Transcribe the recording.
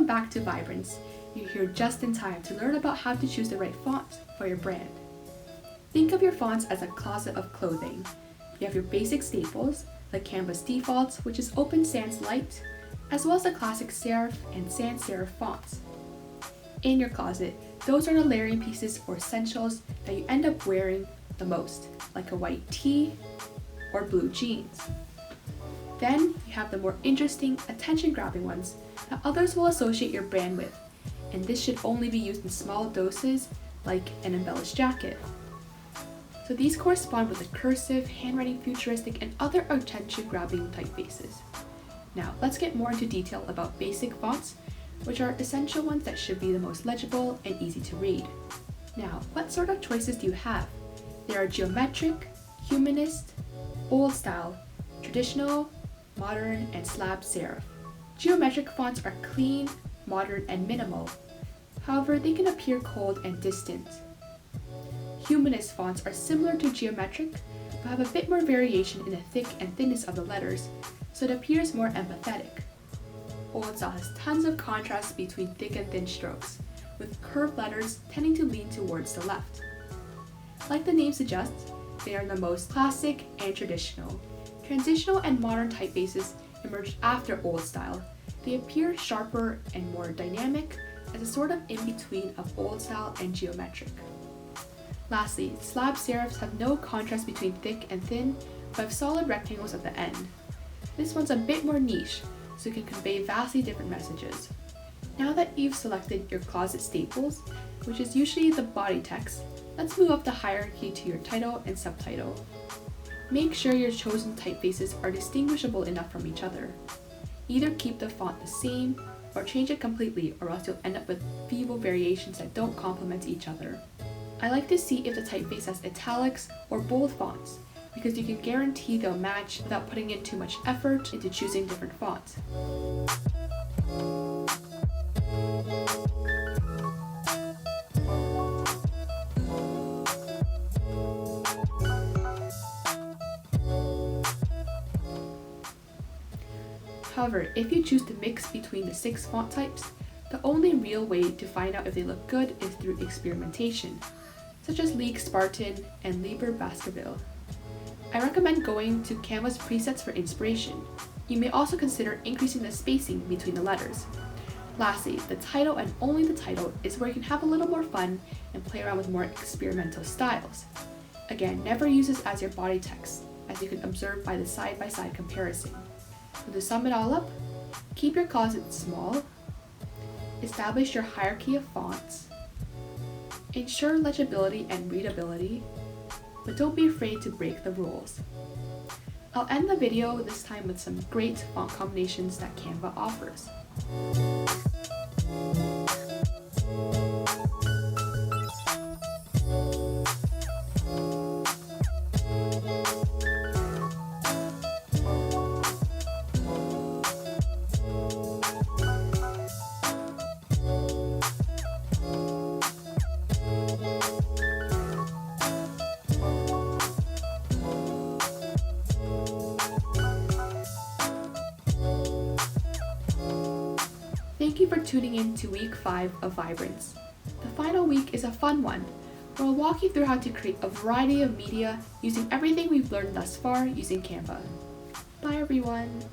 Welcome back to Vibrance. You're here just in time to learn about how to choose the right font for your brand. Think of your fonts as a closet of clothing. You have your basic staples, like Canva's defaults, which is Open Sans Light, as well as the classic serif and sans serif fonts. In your closet, those are the layering pieces or essentials that you end up wearing the most, like a white tee or blue jeans. Then you have the more interesting, attention-grabbing ones that others will associate your brand with, and this should only be used in small doses, like an embellished jacket. So these correspond with the cursive, handwriting, futuristic, and other attention-grabbing typefaces. Now let's get more into detail about basic fonts, which are essential ones that should be the most legible and easy to read. Now, what sort of choices do you have? There are geometric, humanist, old style, traditional, modern, and slab serif. Geometric fonts are clean, modern, and minimal. However, they can appear cold and distant. Humanist fonts are similar to geometric, but have a bit more variation in the thick and thinness of the letters, so it appears more empathetic. Old style has tons of contrast between thick and thin strokes, with curved letters tending to lean towards the left. Like the name suggests, they are the most classic and traditional. Transitional and modern typefaces emerged after old style. They appear sharper and more dynamic as a sort of in-between of old style and geometric. Lastly, slab serifs have no contrast between thick and thin, but have solid rectangles at the end. This one's a bit more niche, so it can convey vastly different messages. Now that you've selected your closet staples, which is usually the body text, let's move up the hierarchy to your title and subtitle. Make sure your chosen typefaces are distinguishable enough from each other. Either keep the font the same, or change it completely, or else you'll end up with feeble variations that don't complement each other. I like to see if the typeface has italics or bold fonts, because you can guarantee they'll match without putting in too much effort into choosing different fonts. However, if you choose to mix between the 6 font types, the only real way to find out if they look good is through experimentation, such as League Spartan and Liber Baskerville. I recommend going to Canva's presets for inspiration. You may also consider increasing the spacing between the letters. Lastly, the title and only the title is where you can have a little more fun and play around with more experimental styles. Again, never use this as your body text, as you can observe by the side-by-side comparison. So to sum it all up, keep your closet small, establish your hierarchy of fonts, ensure legibility and readability, but don't be afraid to break the rules. I'll end the video this time with some great font combinations that Canva offers. Thank you for tuning in to week 5 of Vibrance. The final week is a fun one, where I'll walk you through how to create a variety of media using everything we've learned thus far using Canva. Bye everyone!